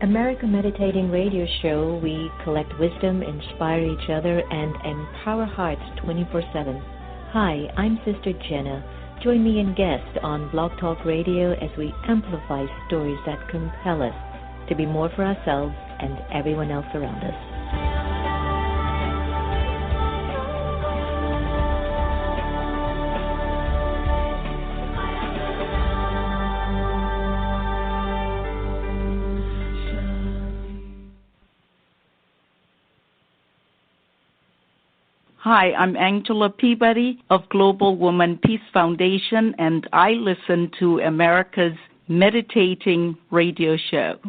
America Meditating Radio Show, we collect wisdom, inspire each other, and empower hearts 24/7. Hi, I'm Sister Jenna. Join me and guest on Blog Talk Radio as we amplify stories that compel us to be more for ourselves and everyone else around us. Hi, I'm Angela Peabody of Global Woman Peace Foundation, and I listen to America's Meditating Radio Show.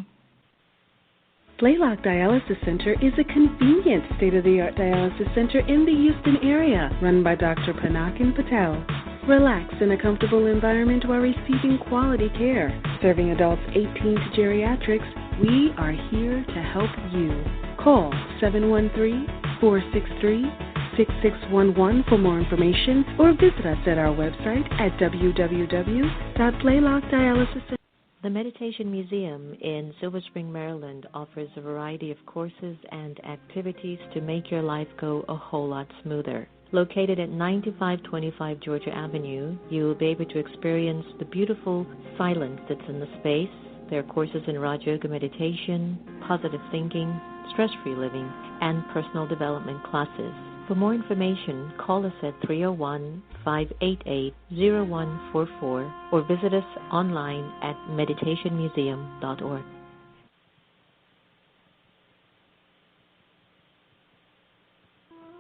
Blaylock Dialysis Center is a convenient state-of-the-art dialysis center in the Houston area, run by Dr. Panakin Patel. Relax in a comfortable environment while receiving quality care. Serving adults 18 to geriatrics, we are here to help you. Call 713-463-6611 for more information, or visit us at our website at www.blaylockdialysis.com. The Meditation Museum in Silver Spring, Maryland offers a variety of courses and activities to make your life go a whole lot smoother. Located at 9525 Georgia Avenue, you will be able to experience the beautiful silence that's in the space. There are courses in Raj Yoga meditation, positive thinking, stress-free living, and personal development classes. For more information, call us at 301-588-0144 or visit us online at meditationmuseum.org.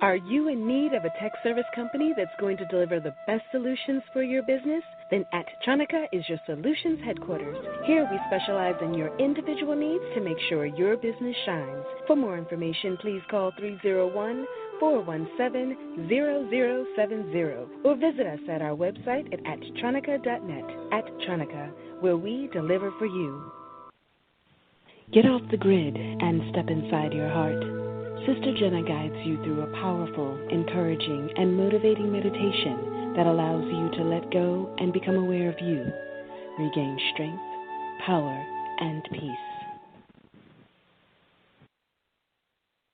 Are you in need of a tech service company that's going to deliver the best solutions for your business? Then At-Tronica is your solutions headquarters. Here we specialize in your individual needs to make sure your business shines. For more information, please call 301-417-0070 or visit us at our website at attronica.net. At-Tronica, where we deliver for you. Get off the grid and step inside your heart. Sister Jenna guides you through a powerful, encouraging, and motivating meditation that allows you to let go and become aware of you, regain strength, power, and peace.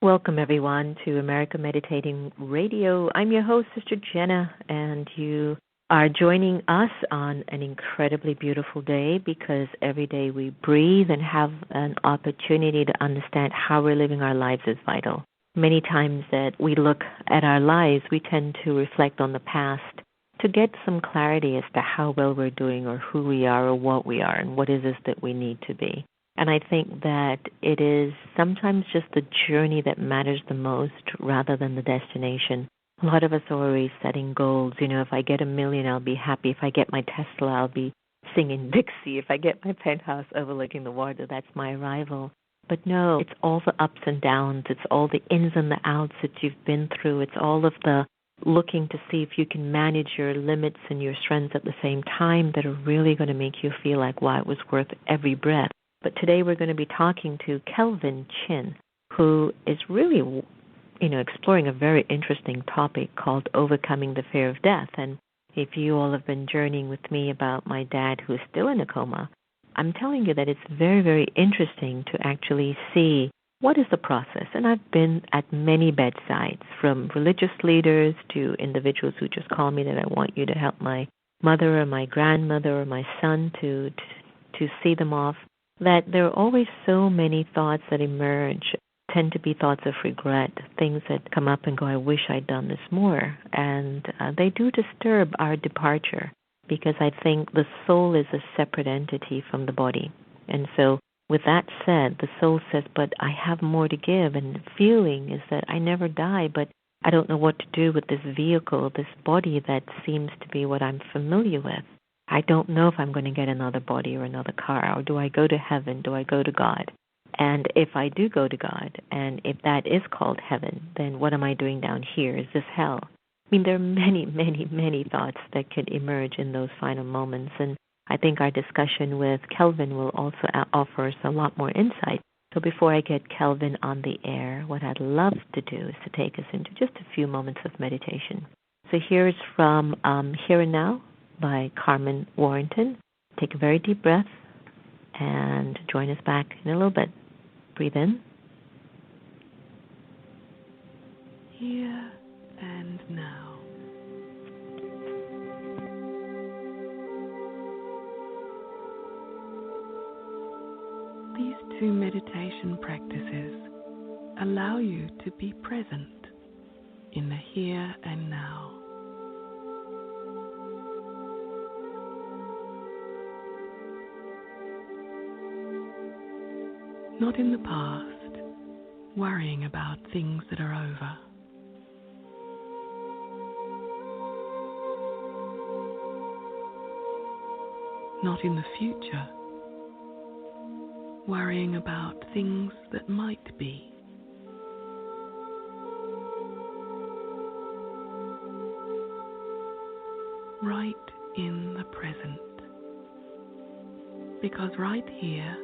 Welcome, everyone, to America Meditating Radio. I'm your host, Sister Jenna, and you are joining us on an incredibly beautiful day because every day we breathe and have an opportunity to understand how we're living our lives is vital. Many times that we look at our lives, we tend to reflect on the past to get some clarity as to how well we're doing or who we are or what we are and what is it that we need to be. And I think that it is sometimes just the journey that matters the most rather than the destination. A lot of us are always setting goals. You know, if I get $1 million, I'll be happy. If I get my Tesla, I'll be singing Dixie. If I get my penthouse overlooking the water, that's my arrival. But no, it's all the ups and downs. It's all the ins and the outs that you've been through. It's all of the looking to see if you can manage your limits and your strengths at the same time that are really going to make you feel like, wow, it was worth every breath. But today we're going to be talking to Kelvin-h-Chin, who is really exploring a very interesting topic called overcoming the fear of death. And if you all have been journeying with me about my dad who is still in a coma, I'm telling you that it's very, very interesting to actually see what is the process. And I've been at many bedsides, from religious leaders to individuals who just call me that I want you to help my mother or my grandmother or my son to see them off, that there are always so many thoughts that emerge, tend to be thoughts of regret, things that come up and go, I wish I'd done this more. And they do disturb our departure because I think the soul is a separate entity from the body. And so with that said, the soul says, but I have more to give. And the feeling is that I never die, but I don't know what to do with this vehicle, this body that seems to be what I'm familiar with. I don't know if I'm going to get another body or another car, or do I go to heaven? Do I go to God? And if I do go to God, and if that is called heaven, then what am I doing down here? Is this hell? I mean, there are many, many, many thoughts that could emerge in those final moments. And I think our discussion with Kelvin will also offer us a lot more insight. So before I get Kelvin on the air, what I'd love to do is to take us into just a few moments of meditation. So here's from Here and Now by Carmen Warrington. Take a very deep breath and join us back in a little bit. Breathe in. Here and now. These two meditation practices allow you to be present in the here and now. Not in the past, worrying about things that are over. Not in the future, worrying about things that might be. Right in the present. Because right here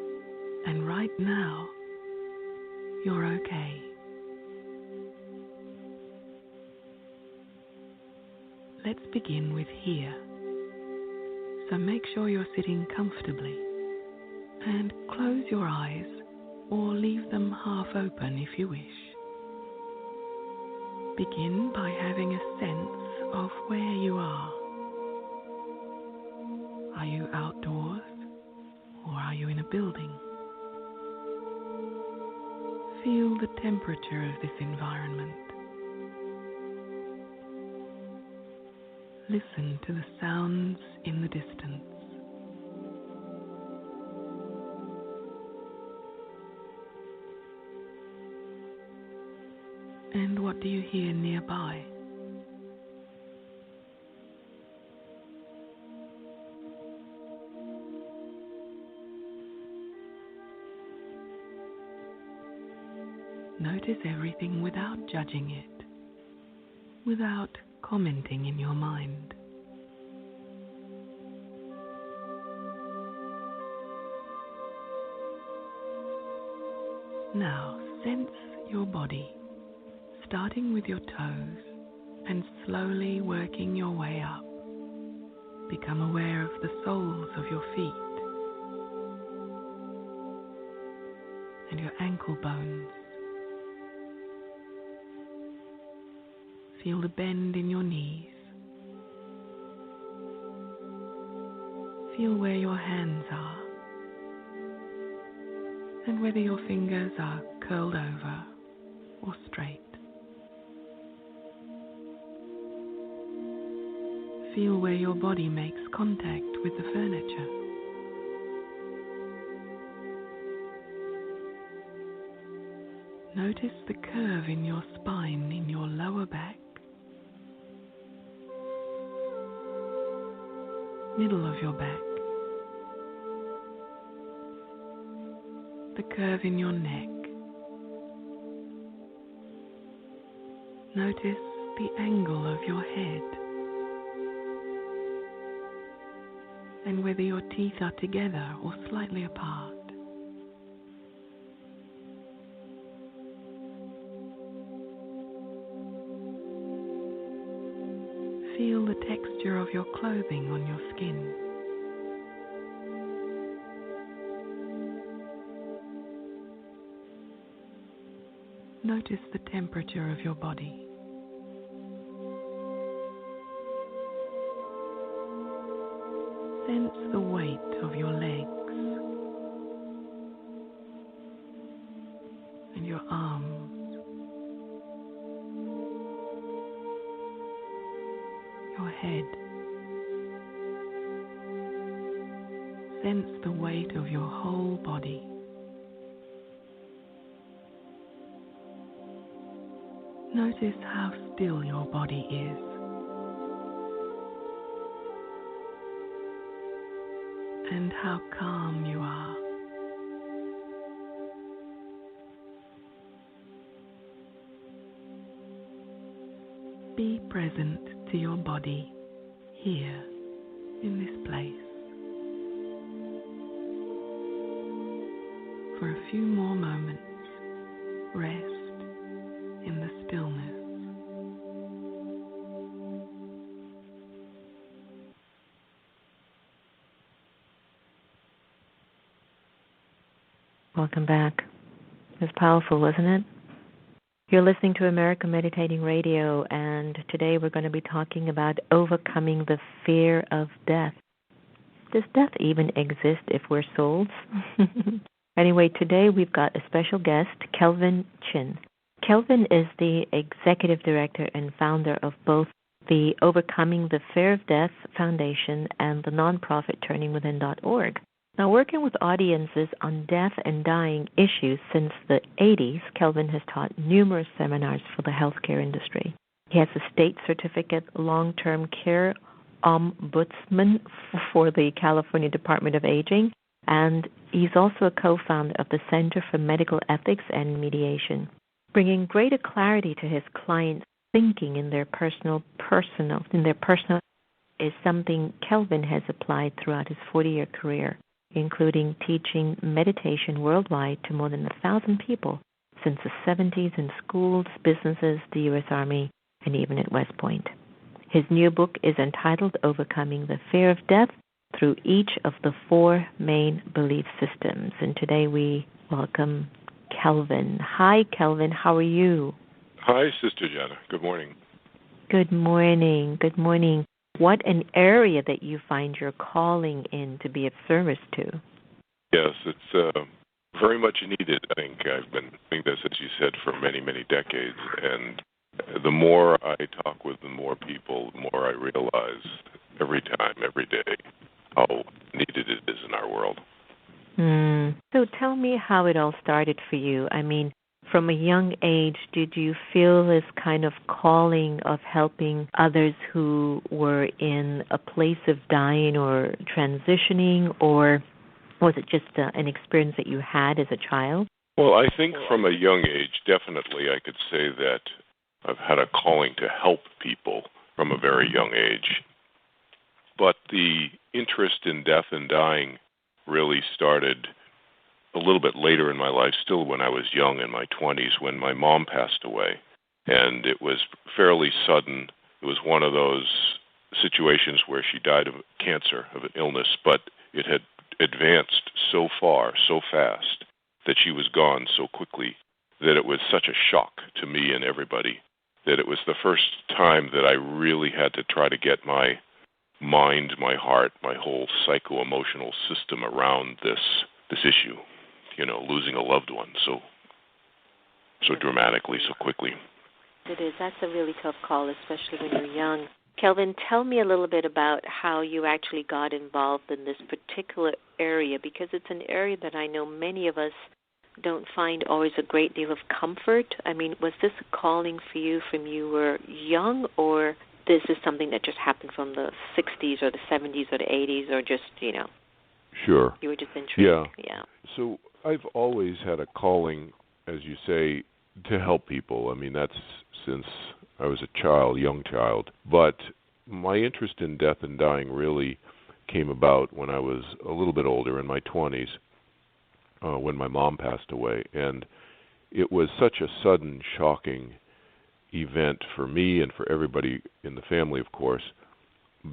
and right now, you're okay. Let's begin with here. So make sure you're sitting comfortably and close your eyes or leave them half open if you wish. Begin by having a sense of where you are. Are you outdoors or are you in a building? Feel the temperature of this environment. Listen to the sounds in the distance. And what do you hear nearby? Notice everything without judging it, without commenting in your mind. Now sense your body, starting with your toes and slowly working your way up. Become aware of the soles of your feet and your ankle bones. Feel the bend in your knees. Feel where your hands are and whether your fingers are curled over or straight. Feel where your body makes contact with the furniture. Notice the curve in your spine in your lower back, middle of your back, the curve in your neck. Notice the angle of your head and whether your teeth are together or slightly apart. Feel the texture of your clothing on your skin. Notice the temperature of your body. Sense the weight of your legs and your arms, your head. Sense the weight of your whole body. Notice how still your body is. And how calm you are. Be present to your body here in this place for a few more moments. Rest in the stillness. Welcome back. It's powerful, isn't it? You're listening to America Meditating Radio, and today we're going to be talking about overcoming the fear of death. Does death even exist if we're souls? Anyway, today we've got a special guest, Kelvin-h-Chin. Kelvin is the executive director and founder of both the Overcoming the Fear of Death Foundation and the nonprofit turningwithin.org. Now, working with audiences on death and dying issues since the 80s, Kelvin has taught numerous seminars for the healthcare industry. He has a state certificate Long Term Care Ombudsman for the California Department of Aging, and he's also a co-founder of the Center for Medical Ethics and Mediation, bringing greater clarity to his clients' thinking in their personal is something Kelvin has applied throughout his 40-year career, including teaching meditation worldwide to more than 1,000 people since the 70s in schools, businesses, the U.S. Army, and even at West Point. His new book is entitled Overcoming the Fear of Death Through Each of the Four Main Belief Systems. And today we welcome Kelvin. Hi, Kelvin. How are you? Hi, Sister Jenna. Good morning. Good morning. Good morning. What an area that you find your calling in to be of service to. Yes, it's very much needed. I think I've been doing this, as you said, for many, many decades. And the more I talk with the more people, the more I realize every time, every day, how needed it is in our world. So tell me how it all started for you. I mean, from a young age, did you feel this kind of calling of helping others who were in a place of dying or transitioning, or was it just an experience that you had as a child? Well, I think from a young age, definitely I could say that I've had a calling to help people from a very young age. But the interest in death and dying really started a little bit later in my life, still when I was young in my 20s, when my mom passed away. And it was fairly sudden. It was one of those situations where she died of cancer, of an illness, but it had advanced so far, so fast, that she was gone so quickly that it was such a shock to me and everybody that it was the first time that I really had to try to get my mind, my heart, my whole psycho-emotional system around this issue. You know, losing a loved one so dramatically, so quickly. It is. That's a really tough call, especially when you're young. Kelvin, tell me a little bit about how you actually got involved in this particular area, because it's an area that I know many of us don't find always a great deal of comfort. I mean, was this a calling for you from you were young, or this is something that just happened from the 60s or the 70s or the 80s, or just, you know? Sure. You were just intrigued. Yeah. So I've always had a calling, as you say, to help people. I mean, that's since I was a child, young child. But my interest in death and dying really came about when I was a little bit older, in my 20s, when my mom passed away. And it was such a sudden, shocking event for me and for everybody in the family, of course,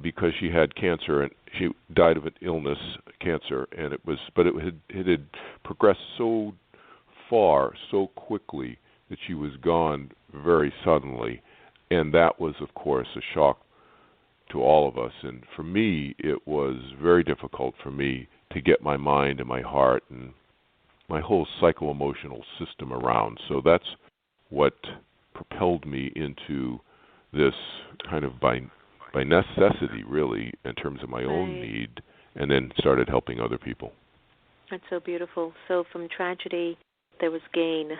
because she had cancer and she died of an illness, cancer, and it had progressed so far, so quickly that she was gone very suddenly, and that was, of course, a shock to all of us. And for me, it was very difficult for me to get my mind and my heart and my whole psycho-emotional system around. So that's what propelled me into this kind of by necessity, really, in terms of my own need, and then started helping other people. That's so beautiful. So from tragedy, there was gain.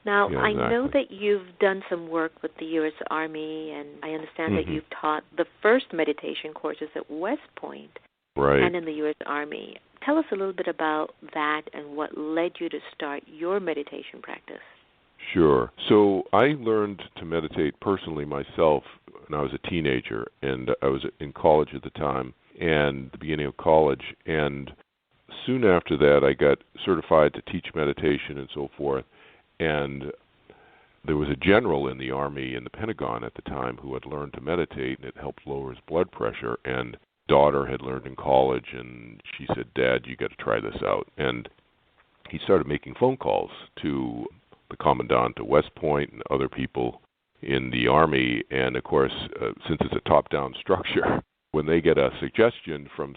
Now, yeah, I exactly. know that you've done some work with the U.S. Army, and I understand that you've taught the first meditation courses at West Point and in the U.S. Army. Tell us a little bit about that and what led you to start your meditation practice. Sure. So I learned to meditate personally myself when I was a teenager, and I was in college at the time, and the beginning of college, and soon after that I got certified to teach meditation and so forth, and there was a general in the Army, in the Pentagon at the time, who had learned to meditate, and it helped lower his blood pressure, and daughter had learned in college, and she said, "Dad, you got to try this out." And he started making phone calls to the commandant at West Point and other people in the Army. And, of course, since it's a top-down structure, when they get a suggestion from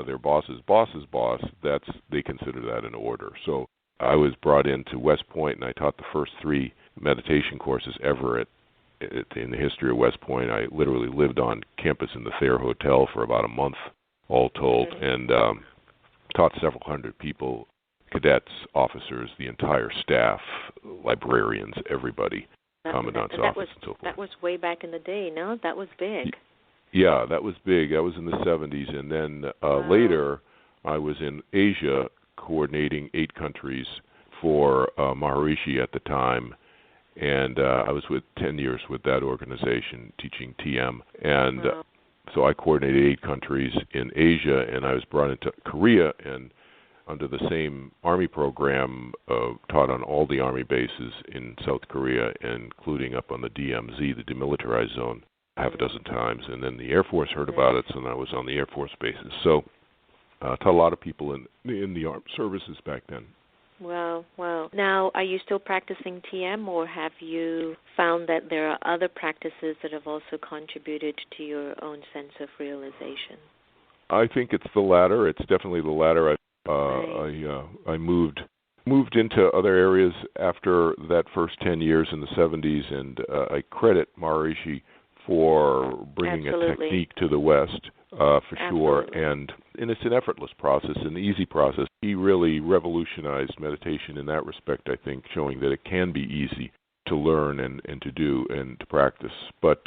their boss's boss's boss, they consider that an order. So I was brought into West Point, and I taught the first 3 meditation courses ever in the history of West Point. I literally lived on campus in the Thayer Hotel for about a month, all told, and taught several hundred people, cadets, officers, the entire staff, librarians, everybody, commandant's office, and so forth. That was way back in the day, no? That was big. Yeah, that was big. That was in the 70s. And then later, I was in Asia coordinating 8 countries for Maharishi at the time. And I was 10 years with that organization teaching TM. And so I coordinated 8 countries in Asia, and I was brought into Korea and under the same Army program, taught on all the Army bases in South Korea, including up on the DMZ, the demilitarized zone, half a dozen times. And then the Air Force heard about it, so then I was on the Air Force bases. So taught a lot of people in the armed services back then. Wow. Now, are you still practicing TM, or have you found that there are other practices that have also contributed to your own sense of realization? I think it's the latter. It's definitely the latter. I moved into other areas after that first 10 years in the 70s, and I credit Maharishi for bringing a technique to the West, for sure. And it's an effortless process, an easy process. He really revolutionized meditation in that respect, I think, showing that it can be easy to learn and to do and to practice. But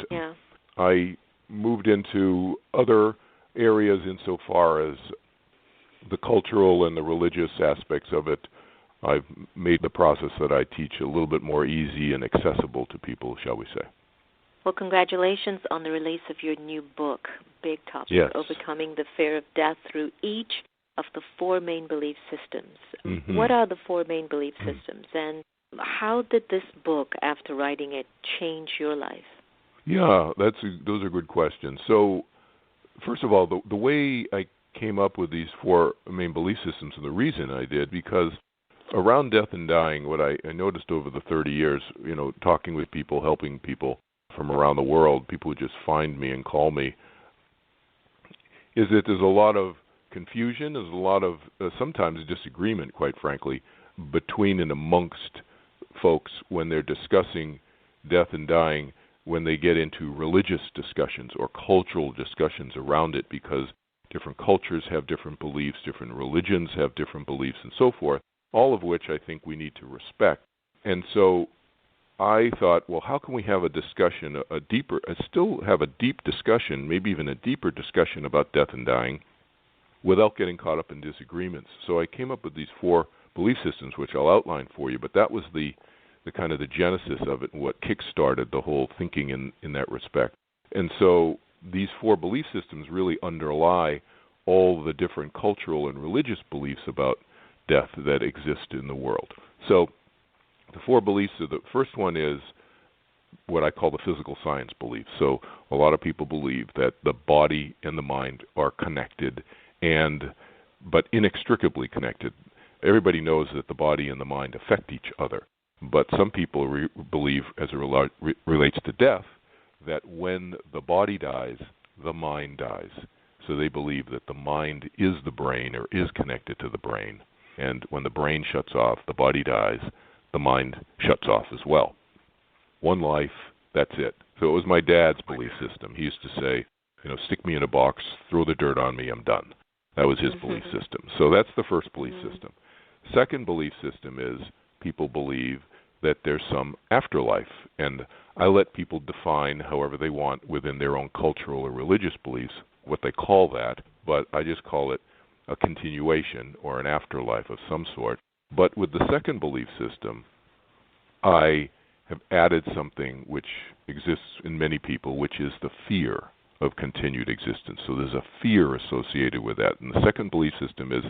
I moved into other areas insofar as the cultural and the religious aspects of it. I've made the process that I teach a little bit more easy and accessible to people, shall we say. Well, congratulations on the release of your new book, Big Topic, yes. Overcoming the Fear of Death Through Each of the 4 Main Belief Systems. Mm-hmm. What are the 4 main belief systems, and how did this book, after writing it, change your life? Yeah, those are good questions. So, first of all, the way I came up with these 4 main belief systems, and the reason I did, because around death and dying, what I noticed over the 30 years, talking with people, helping people from around the world, people who just find me and call me, is that there's a lot of confusion, there's a lot of sometimes disagreement, quite frankly, between and amongst folks when they're discussing death and dying, when they get into religious discussions or cultural discussions around it, because different cultures have different beliefs, different religions have different beliefs, and so forth, all of which I think we need to respect. And so I thought, well, how can we have a discussion, still have a deep discussion, maybe even a deeper discussion about death and dying without getting caught up in disagreements? So I came up with these 4 belief systems, which I'll outline for you, but that was the kind of the genesis of it and what kick-started the whole thinking in that respect. And so these 4 belief systems really underlie all the different cultural and religious beliefs about death that exist in the world. So the 4 beliefs, the first one is what I call the physical science belief. So a lot of people believe that the body and the mind are connected, but inextricably connected. Everybody knows that the body and the mind affect each other, but some people believe, as it relates to death, that when the body dies, the mind dies. So they believe that the mind is the brain or is connected to the brain. And when the brain shuts off, the body dies, the mind shuts off as well. One life, that's it. So it was my dad's belief system. He used to say, stick me in a box, throw the dirt on me, I'm done. That was his belief system. So that's the first belief system. Second belief system is people believe that there's some afterlife, and I let people define however they want within their own cultural or religious beliefs what they call that, but I just call it a continuation or an afterlife of some sort. But with the second belief system, I have added something which exists in many people, which is the fear of continued existence. So there's a fear associated with that. And the second belief system is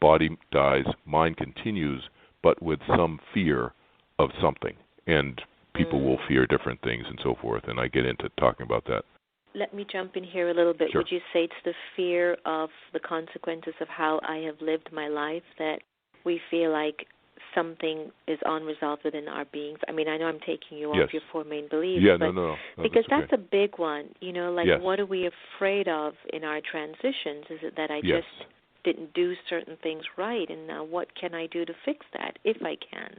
body dies, mind continues, but with some fear of something. And people will fear different things and so forth, and I get into talking about that. Let me jump in here a little bit. Sure. Would you say it's the fear of the consequences of how I have lived my life, that we feel like something is unresolved within our beings. I mean, I know I'm taking you Yes. off your four main beliefs, Yeah, but no, because that's okay. that's a big one. Like Yes. what are we afraid of in our transitions? Is it that I Yes. just didn't do certain things right, and now what can I do to fix that if I can?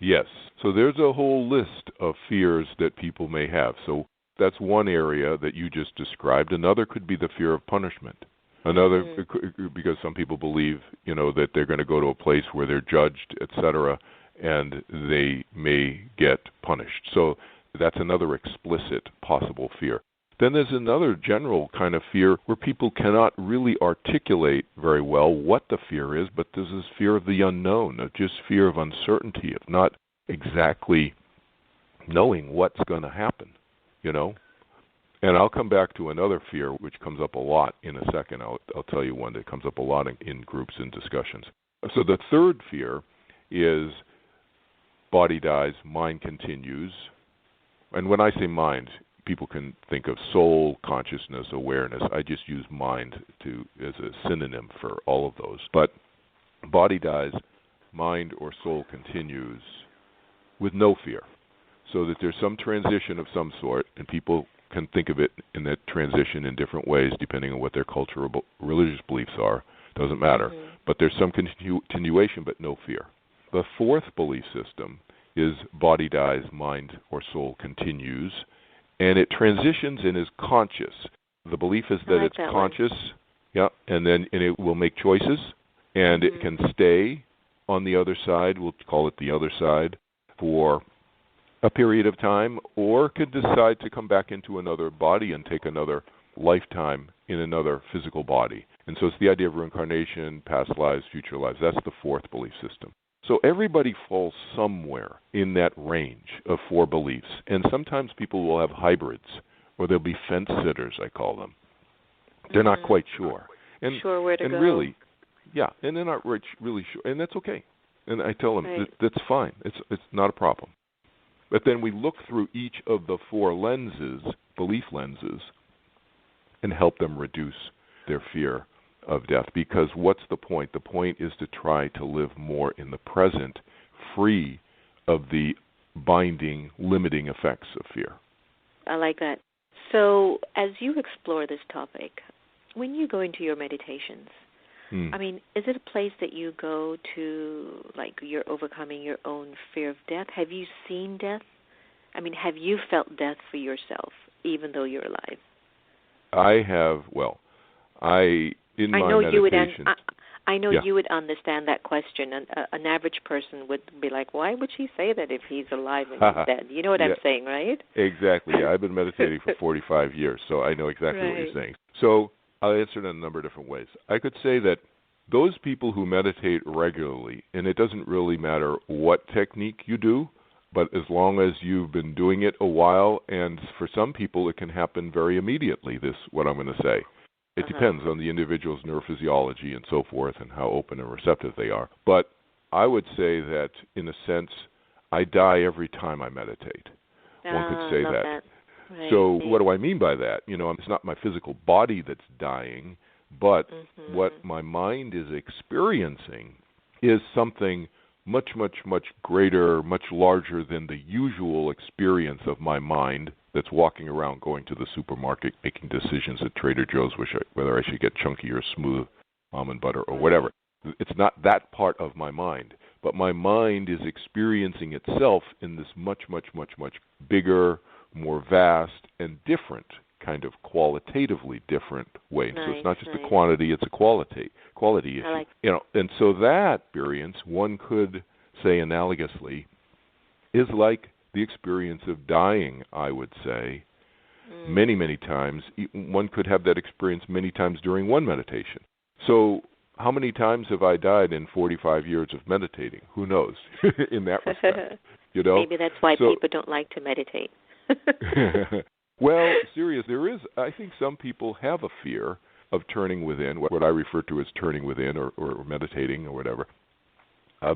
Yes. So there's a whole list of fears that people may have. So that's one area that you just described. Another could be the fear of punishment. Another, because some people believe, that they're going to go to a place where they're judged, etc., and they may get punished. So that's another explicit possible fear. Then there's another general kind of fear where people cannot really articulate very well what the fear is, but there's this fear of the unknown, of just fear of uncertainty, of not exactly knowing what's going to happen, And I'll come back to another fear which comes up a lot in a second. I'll tell you one that comes up a lot in groups and discussions. So the third fear is body dies, mind continues. And when I say mind, people can think of soul, consciousness, awareness. I just use mind as a synonym for all of those. But body dies, mind or soul continues with no fear. So that there's some transition of some sort, and people can think of it in that transition in different ways depending on what their cultural, religious beliefs are. Doesn't matter. But there's some continuation, but no fear. The fourth belief system is body dies, mind or soul continues, and it transitions and is conscious. The belief is that it's conscious, and it will make choices, and it can stay on the other side, we'll call it the other side, for a period of time, or could decide to come back into another body and take another lifetime in another physical body. And so it's the idea of reincarnation, past lives, future lives. That's the fourth belief system. So everybody falls somewhere in that range of four beliefs. And sometimes people will have hybrids, or they'll be fence sitters, I call them. They're not quite sure. And, sure where to go. Really, and they're not really sure. And that's okay. And I tell them, that's fine. It's not a problem. But then we look through each of the four lenses, belief lenses, and help them reduce their fear of death. Because what's the point? The point is to try to live more in the present, free of the binding, limiting effects of fear. I like that. So as you explore this topic, when you go into your meditations, I mean, is it a place that you go to, like you're overcoming your own fear of death? Have you seen death? I mean, have you felt death for yourself, even though you're alive? I have, my meditation. I know you would understand that question. An average person would be like, why would she say that if he's alive and he's dead? You know what I'm saying, right? Exactly. Yeah, I've been meditating for 45 years, so I know exactly what you're saying. So I'll answer it in a number of different ways. I could say that those people who meditate regularly, and it doesn't really matter what technique you do, but as long as you've been doing it a while, and for some people it can happen very immediately, what I'm going to say. It depends on the individual's neurophysiology and so forth and how open and receptive they are. But I would say that, in a sense, I die every time I meditate. One could say that. Right. So what do I mean by that? It's not my physical body that's dying, but what my mind is experiencing is something much, much, much greater, much larger than the usual experience of my mind that's walking around going to the supermarket, making decisions at Trader Joe's, whether I should get chunky or smooth almond butter or whatever. It's not that part of my mind, but my mind is experiencing itself in this much, much, much, much bigger, more vast, and different kind of qualitatively different way. So it's not just a quantity, it's a quality issue. And so that experience, one could say analogously, is like the experience of dying, I would say, many, many times. One could have that experience many times during one meditation. So how many times have I died in 45 years of meditating? Who knows in that respect? Maybe that's why people don't like to meditate. Well, serious, I think some people have a fear of turning within, what I refer to as turning within or meditating or whatever,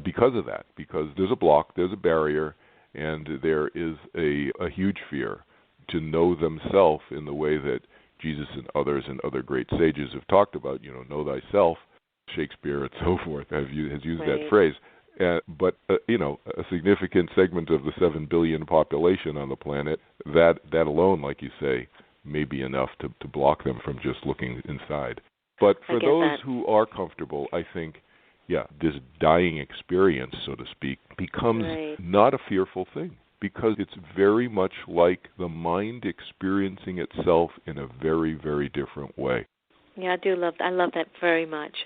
because of that, because there's a block, there's a barrier, and there is a huge fear to know themselves in the way that Jesus and others and other great sages have talked about, know thyself. Shakespeare and so forth has used that phrase. But a significant segment of the 7 billion population on the planet, that alone, like you say, may be enough to block them from just looking inside. But for those who are comfortable, I think, this dying experience, so to speak, becomes not a fearful thing, because it's very much like the mind experiencing itself in a very, very different way. Yeah, I love that very much.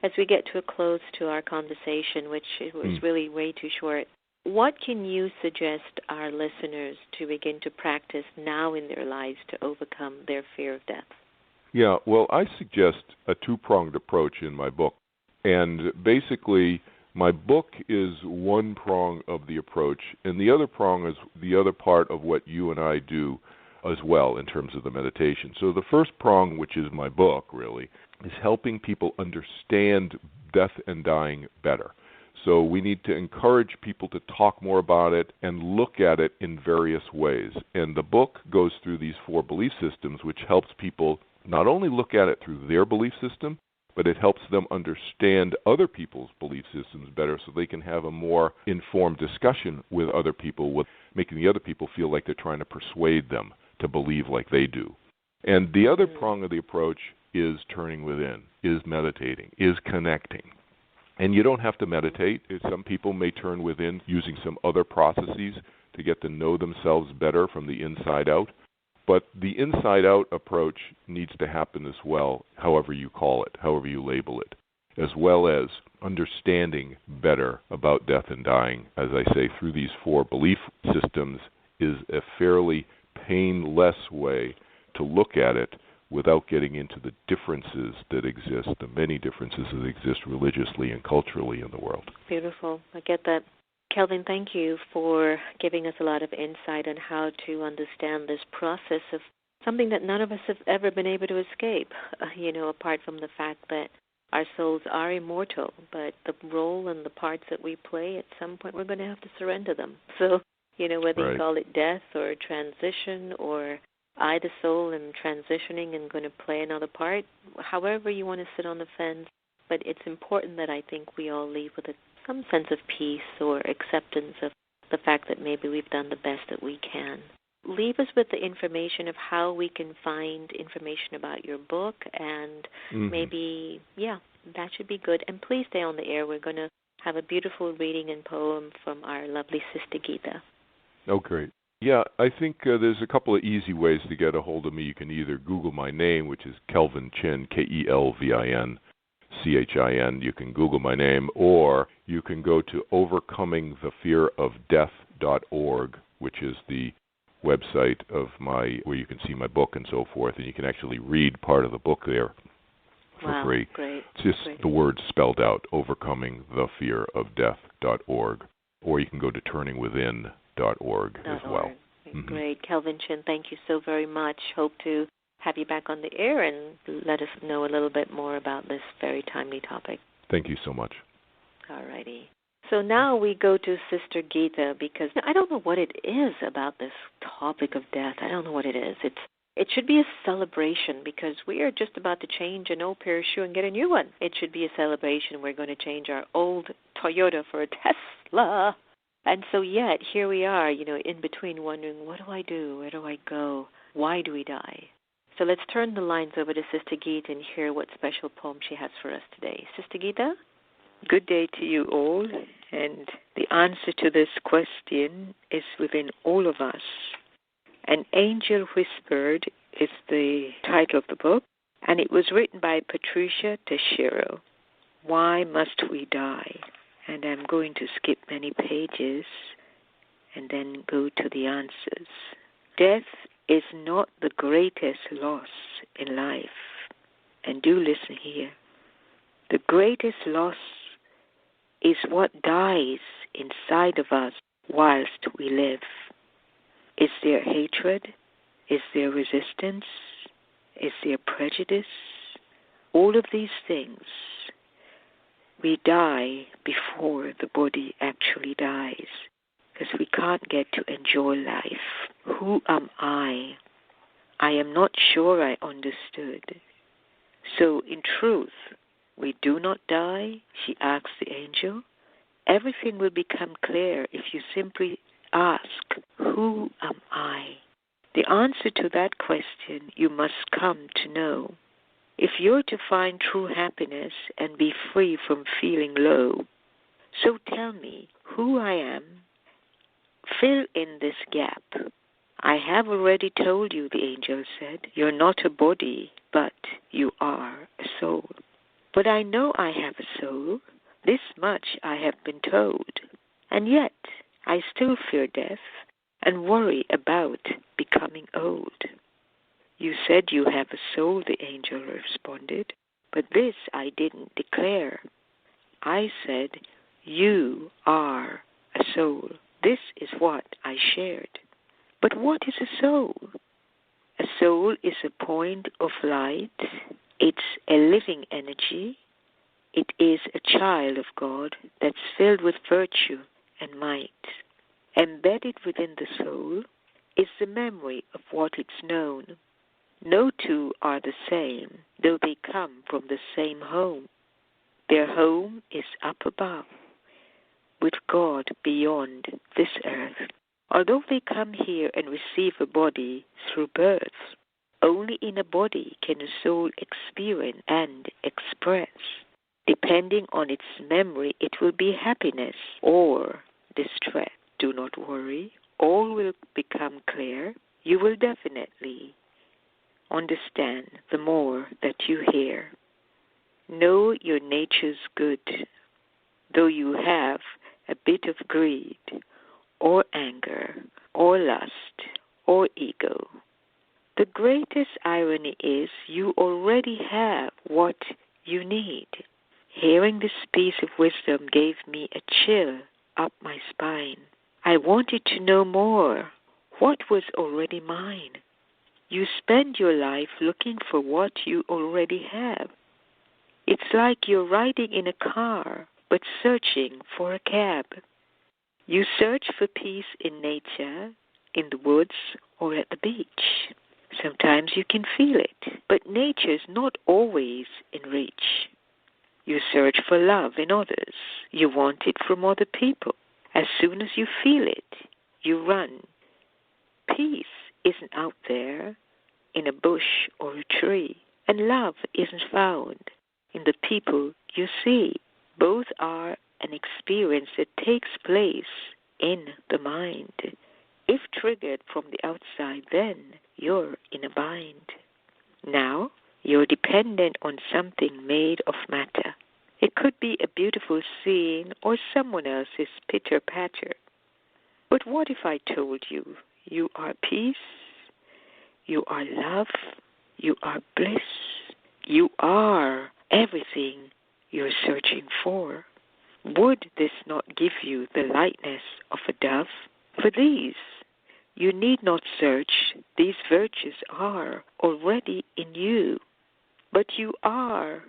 As we get to a close to our conversation, which was really way too short, what can you suggest our listeners to begin to practice now in their lives to overcome their fear of death? Yeah, well, I suggest a two-pronged approach in my book. And basically, my book is one prong of the approach, and the other prong is the other part of what you and I do as well in terms of the meditation. So the first prong, which is my book, really, is helping people understand death and dying better. So we need to encourage people to talk more about it and look at it in various ways. And the book goes through these 4 belief systems, which helps people not only look at it through their belief system, but it helps them understand other people's belief systems better so they can have a more informed discussion with other people, with making the other people feel like they're trying to persuade them to believe like they do. And the other prong of the approach is turning within, is meditating, is connecting. And you don't have to meditate. Some people may turn within using some other processes to get to know themselves better from the inside out. But the inside-out approach needs to happen as well, however you call it, however you label it, as well as understanding better about death and dying, as I say, through these 4 belief systems is a fairly painless way to look at it without getting into the differences that exist, the many differences that exist religiously and culturally in the world. Beautiful. I get that. Kelvin, thank you for giving us a lot of insight on how to understand this process of something that none of us have ever been able to escape, apart from the fact that our souls are immortal, but the role and the parts that we play, at some point we're going to have to surrender them. So, whether you call it death or transition, or I, the soul, am transitioning and going to play another part, however you want to sit on the fence, but it's important that I think we all leave with some sense of peace or acceptance of the fact that maybe we've done the best that we can. Leave us with the information of how we can find information about your book, and maybe, that should be good. And please stay on the air. We're going to have a beautiful reading and poem from our lovely Sister Geeta. Oh, great. Yeah, I think there's a couple of easy ways to get a hold of me. You can either Google my name, which is Kelvin-Chin, Kelvin-Chin. You can Google my name, or you can go to overcomingthefearofdeath.org, which is the website of where you can see my book and so forth, and you can actually read part of the book there for free. Great. It's just the words spelled out, overcomingthefearofdeath.org, or you can go to turningwithin.org as well. Great. Kelvin-Chin, thank you so very much. Hope to have you back on the air and let us know a little bit more about this very timely topic. Thank you so much. All righty. So now we go to Sister Geeta, because I don't know what it is about this topic of death. I don't know what it is. It should be a celebration, because we are just about to change an old pair of shoes and get a new one. It should be a celebration. We're going to change our old Toyota for a Tesla. And so yet, here we are, in between, wondering, what do I do? Where do I go? Why do we die? So let's turn the lines over to Sister Geeta and hear what special poem she has for us today. Sister Geeta? Good day to you all, and the answer to this question is within all of us. An Angel Whispered is the title of the book, and it was written by Patricia Teixeira. Why must we die? And I'm going to skip many pages and then go to the answers. Death is not the greatest loss in life. And do listen here. The greatest loss is what dies inside of us whilst we live. Is there hatred? Is there resistance? Is there prejudice? All of these things, we die before the body actually dies, because we can't get to enjoy life. Who am I? I am not sure I understood. So in truth, we do not die, she asks the angel. everything will become clear if you simply ask, who am I? The answer to that question you must come to know. If you're to find true happiness and be free from feeling low, so tell me who I am. Fill in this gap. I have already told you, the angel said, you're not a body, but you are a soul. But I know I have a soul. This much I have been told. And yet I still fear death and worry about becoming old. You said you have a soul, the angel responded, but this I didn't declare. I said, you are a soul. This is what I shared. But what is a soul? A soul is a point of light. It's a living energy. It is a child of God that's filled with virtue and might. Embedded within the soul is the memory of what it's known. No two are the same, though they come from the same home. Their home is up above, with God beyond this earth. Although they come here and receive a body through birth, only in a body can a soul experience and express. Depending on its memory, it will be happiness or distress. Do not worry. All will become clear. You will definitely understand the more that you hear. Know your nature's good, though you have a bit of greed, or anger, or lust, or ego. The greatest irony is you already have what you need. Hearing this piece of wisdom gave me a chill up my spine. I wanted to know more. What was already mine? You spend your life looking for what you already have. It's like you're riding in a car, but searching for a cab. You search for peace in nature, in the woods, or at the beach. Sometimes you can feel it, but nature's not always in reach. You search for love in others. You want it from other people. As soon as you feel it, you run. Peace isn't out there in a bush or a tree, and love isn't found in the people you see. Both are an experience that takes place in the mind. If triggered from the outside, then you're in a bind. Now, you're dependent on something made of matter. It could be a beautiful scene or someone else's pitter-patter. But what if I told you, you are peace, you are love, you are bliss, you are everything you're searching for? Would this not give you the lightness of a dove? For these, you need not search. These virtues are already in you. But you are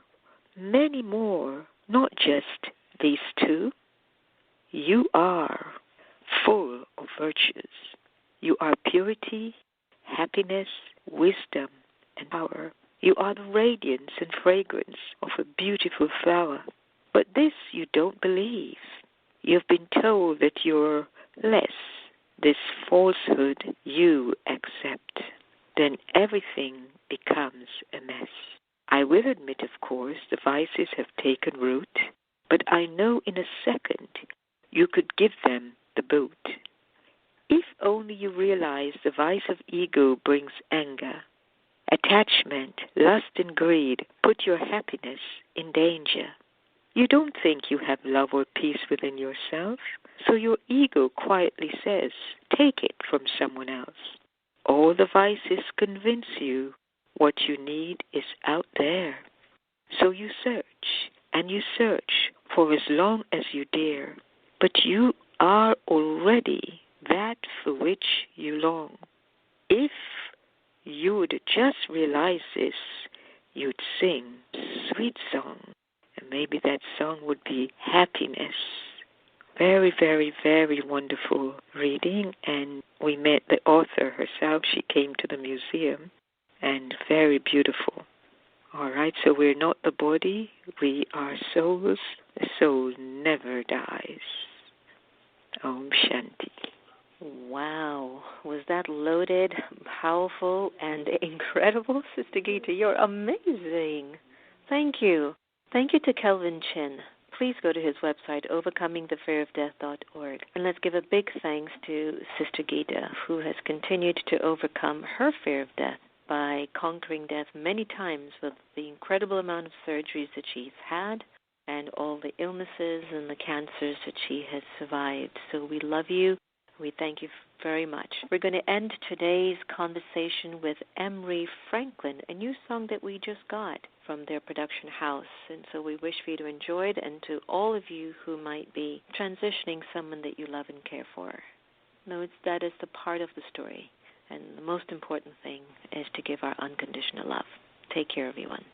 many more, not just these two. You are full of virtues. You are purity, happiness, wisdom, and power. You are the radiance and fragrance of a beautiful flower. But this you don't believe. You've been told that you're less. This falsehood you accept. Then everything becomes a mess. I will admit, of course, the vices have taken root, but I know in a second you could give them the boot. If only you realize the vice of ego brings anger, attachment, lust, and greed put your happiness in danger. You don't think you have love or peace within yourself, so your ego quietly says, take it from someone else. All the vices convince you what you need is out there. So you search, and you search for as long as you dare. But you are already that for which you long. If you would just realize this, you'd sing a sweet song, and maybe that song would be happiness. Very, very, very wonderful reading, and we met the author herself. She came to the museum, and very beautiful. All right, so we're not the body, we are souls. The soul never dies. Om Shanti. Wow. Was that loaded, powerful, and incredible? Sister Gita, you're amazing. Thank you. Thank you to Kelvin-h-chin. Please go to his website, overcomingthefearofdeath.org. And let's give a big thanks to Sister Gita, who has continued to overcome her fear of death by conquering death many times with the incredible amount of surgeries that she's had and all the illnesses and the cancers that she has survived. So we love you. We thank you very much. We're going to end today's conversation with Emery Franklin, a new song that we just got from their production house. And so we wish for you to enjoy it, and to all of you who might be transitioning someone that you love and care for. Know that is the part of the story. And the most important thing is to give our unconditional love. Take care, everyone.